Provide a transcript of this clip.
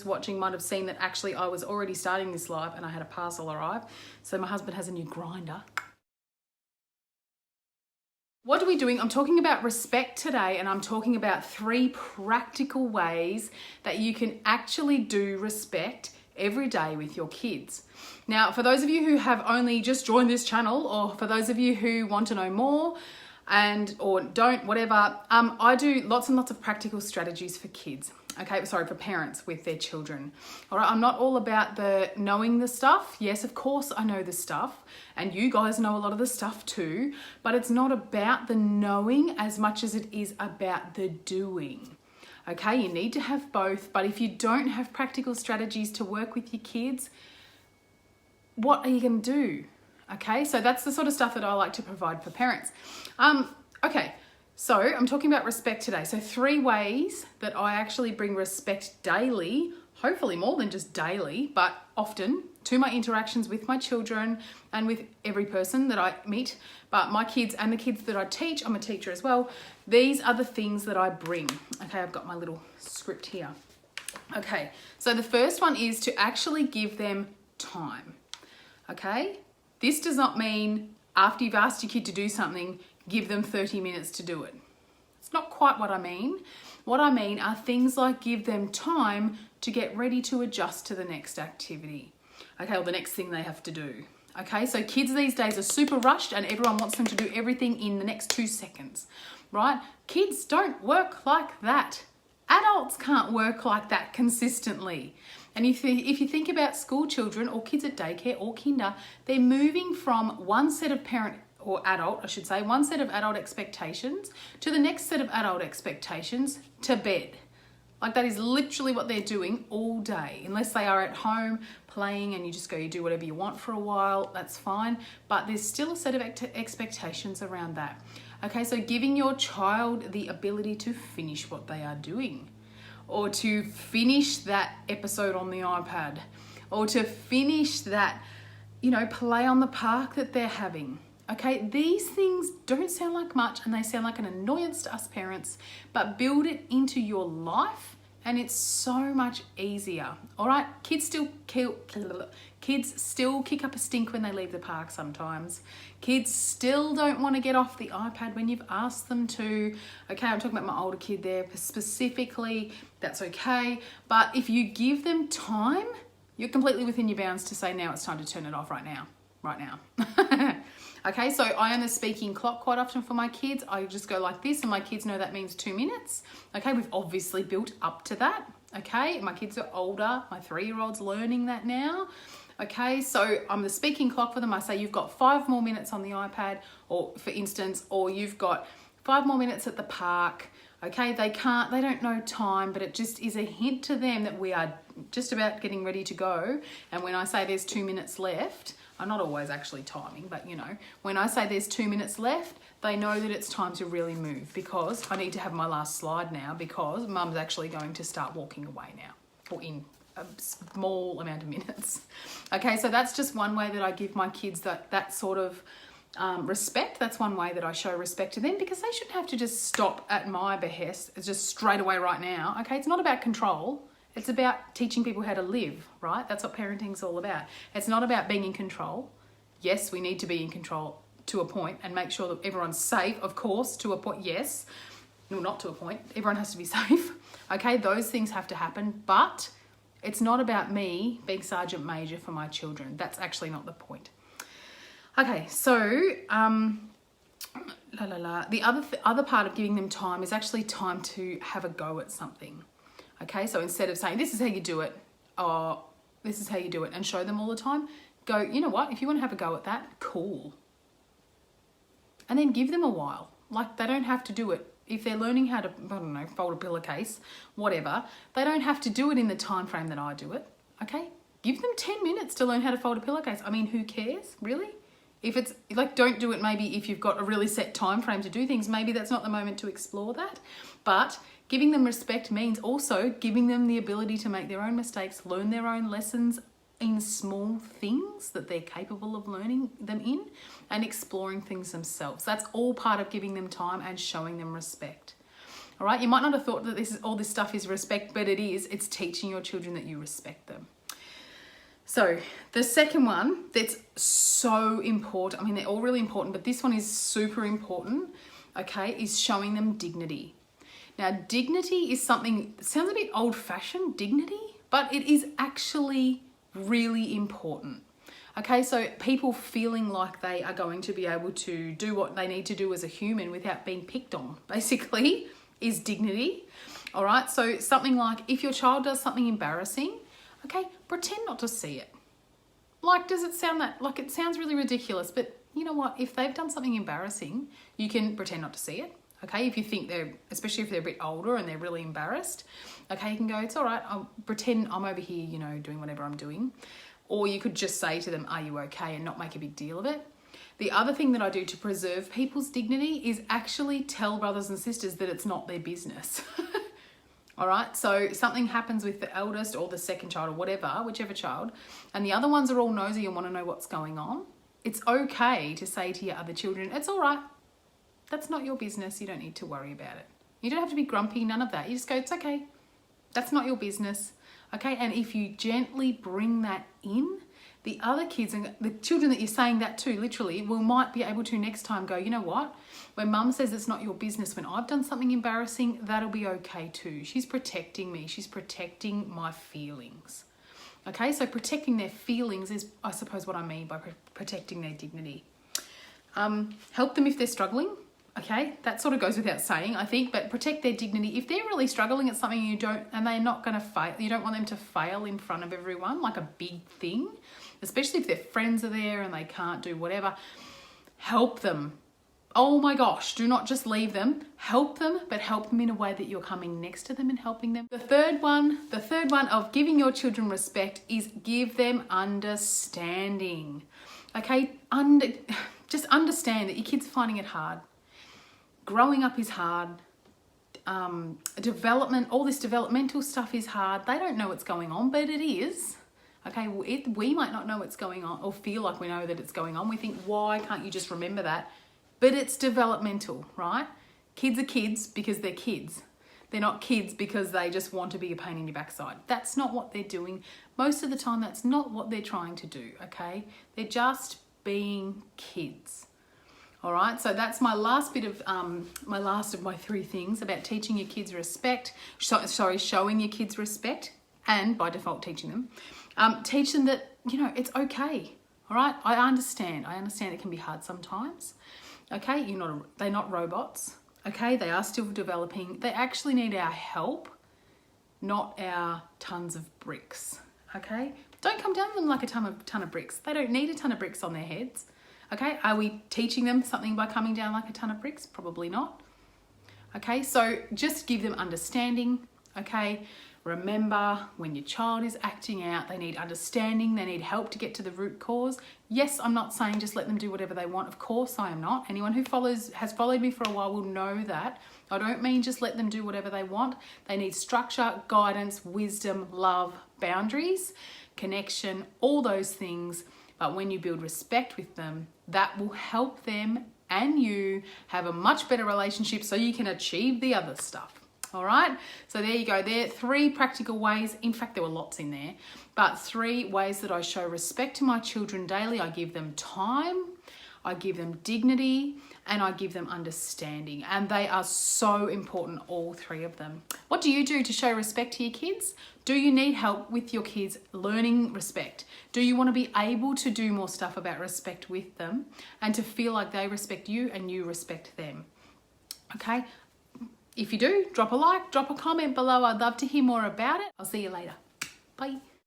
viewers watching might have seen that actually I was already starting this live and I had a parcel arrive. So my husband has a new grinder. What are we doing? I'm talking about respect today, and I'm talking about 3 practical ways that you can actually do respect every day with your kids. Now, for those of you who have only just joined this channel, or for those of you who want to know more or don't, whatever, I do lots and lots of practical strategies for kids. Okay, sorry, for parents with their children. All right, I'm not all about the knowing the stuff. Yes, of course I know the stuff, and you guys know a lot of the stuff too, but it's not about the knowing as much as it is about the doing. Okay, you need to have both, but if you don't have practical strategies to work with your kids, what are you going to do? Okay, so that's the sort of stuff that I like to provide for parents. Okay. So I'm talking about respect today. So 3 ways that I actually bring respect daily, hopefully more than just daily, but often to my interactions with my children and with every person that I meet, but my kids and the kids that I teach, I'm a teacher as well. These are the things that I bring. Okay, I've got my little script here. Okay, so the first one is to actually give them time. Okay, this does not mean after you've asked your kid to do something, give them 30 minutes to do it. It's not quite what I mean. What I mean are things like give them time to get ready to adjust to the next activity. Okay, or the next thing they have to do. Okay, so kids these days are super rushed and everyone wants them to do everything in the next 2 seconds, right? Kids don't work like that. Adults can't work like that consistently. And if you think about school children or kids at daycare or kinder, they're moving from one set of one set of adult expectations to the next set of adult expectations to bed. Like that is literally what they're doing all day. Unless they are at home playing and you just go, you do whatever you want for a while, that's fine. But there's still a set of expectations around that. Okay, so giving your child the ability to finish what they are doing, or to finish that episode on the iPad, or to finish that, play on the park that they're having. Okay, these things don't sound like much and they sound like an annoyance to us parents, but build it into your life and it's so much easier. All right, kids still kick up a stink when they leave the park sometimes. Kids still don't want to get off the iPad when you've asked them to. Okay, I'm talking about my older kid there specifically. That's okay. But if you give them time, you're completely within your bounds to say, now it's time to turn it off right now. Okay, so I am the speaking clock quite often for my kids. I just go like this and my kids know that means 2 minutes. Okay, we've obviously built up to that. Okay, my kids are older. My 3-year-old's learning that now. Okay, so I'm the speaking clock for them. I say you've got 5 more minutes on the iPad, or for instance, or you've got 5 more minutes at the park. Okay, they don't know time, but it just is a hint to them that we are just about getting ready to go. And when I say there's 2 minutes left, I'm not always actually timing, but when I say there's 2 minutes left, they know that it's time to really move, because I need to have my last slide now, because mum's actually going to start walking away now, or in a small amount of minutes. Okay, so that's just one way that I give my kids that sort of respect. That's one way that I show respect to them, because they shouldn't have to just stop at my behest. It's just straight away right now. Okay, it's not about control. It's about teaching people how to live, right? That's what parenting's all about. It's not about being in control. Yes, we need to be in control to a point and make sure that everyone's safe, of course, to a point, yes. No, not to a point. Everyone has to be safe. Okay, those things have to happen, but it's not about me being Sergeant Major for my children. That's actually not the point. Okay, so the other part of giving them time is actually time to have a go at something. Okay, so instead of saying, this is how you do it, or this is how you do it, and show them all the time, go, you know what, if you want to have a go at that, cool. And then give them a while. Like, they don't have to do it. If they're learning how to, fold a pillowcase, whatever, they don't have to do it in the time frame that I do it, okay? Give them 10 minutes to learn how to fold a pillowcase. I mean, who cares, really? If it's, don't do it maybe if you've got a really set time frame to do things, maybe that's not the moment to explore that. But giving them respect means also giving them the ability to make their own mistakes, learn their own lessons in small things that they're capable of learning them in, and exploring things themselves. That's all part of giving them time and showing them respect. All right, you might not have thought that all this stuff is respect, but it is. It's teaching your children that you respect them. So the second one that's so important, I mean, they're all really important, but this one is super important, okay, is showing them dignity. Now, dignity is something, it sounds a bit old-fashioned, dignity, but it is actually really important. Okay, so people feeling like they are going to be able to do what they need to do as a human without being picked on, basically, is dignity. All right, so something like if your child does something embarrassing, okay, pretend not to see it. Like, does it sound like it sounds really ridiculous, but you know what? If they've done something embarrassing, you can pretend not to see it. Okay, if you think especially if they're a bit older and they're really embarrassed, okay, you can go, it's all right, I'll pretend I'm over here, you know, doing whatever I'm doing. Or you could just say to them, are you okay, and not make a big deal of it. The other thing that I do to preserve people's dignity is actually tell brothers and sisters that it's not their business. All right, so something happens with the eldest or the second child or whatever, whichever child, and the other ones are all nosy and want to know what's going on. It's okay to say to your other children, it's all right. That's not your business. You don't need to worry about it. You don't have to be grumpy, none of that. You just go, it's okay. That's not your business. Okay, and if you gently bring that in, the other kids and the children that you're saying that to, literally, might be able to next time go, you know what? When mum says it's not your business, when I've done something embarrassing, that'll be okay too. She's protecting me. She's protecting my feelings. Okay, so protecting their feelings is, I suppose, what I mean by protecting their dignity. Help them if they're struggling. Okay, that sort of goes without saying, I think, but protect their dignity. If they're really struggling at something and they're not going to fail, you don't want them to fail in front of everyone, like a big thing, especially if their friends are there and they can't do whatever. Help them. Oh my gosh, do not just leave them. Help them, but help them in a way that you're coming next to them and helping them. The third one of giving your children respect is give them understanding. Okay, just understand that your kid's finding it hard. Growing up is hard. Development, all this developmental stuff is hard. They don't know what's going on, but it is. Okay, we might not know what's going on or feel like we know that it's going on. We think, why can't you just remember that? But it's developmental, right? Kids are kids because they're kids. They're not kids because they just want to be a pain in your backside. That's not what they're doing. Most of the time, that's not what they're trying to do, okay? They're just being kids. All right, so that's my last bit of, my last of my three things about teaching your kids respect, showing your kids respect, and by default teaching them. Teach them that, you know, it's okay, all right? I understand it can be hard sometimes, okay? They're not robots, okay? They are still developing. They actually need our help, not our tons of bricks, okay? Don't come down on them like a ton of bricks. They don't need a ton of bricks on their heads. Okay, are we teaching them something by coming down like a ton of bricks? Probably not. Okay, so just give them understanding, okay? Remember, when your child is acting out, they need understanding, they need help to get to the root cause. Yes, I'm not saying just let them do whatever they want. Of course I am not. Anyone who has followed me for a while will know that. I don't mean just let them do whatever they want. They need structure, guidance, wisdom, love, boundaries, connection, all those things. But when you build respect with them, that will help them and you have a much better relationship so you can achieve the other stuff. All right, so there you go. There are 3 practical ways. In fact, there were lots in there, but 3 ways that I show respect to my children daily. I give them time, I give them dignity, and I give them understanding. And they are so important, all 3 of them. What do you do to show respect to your kids? Do you need help with your kids learning respect? Do you want to be able to do more stuff about respect with them and to feel like they respect you and you respect them? Okay. If you do, drop a like, drop a comment below. I'd love to hear more about it. I'll see you later. Bye.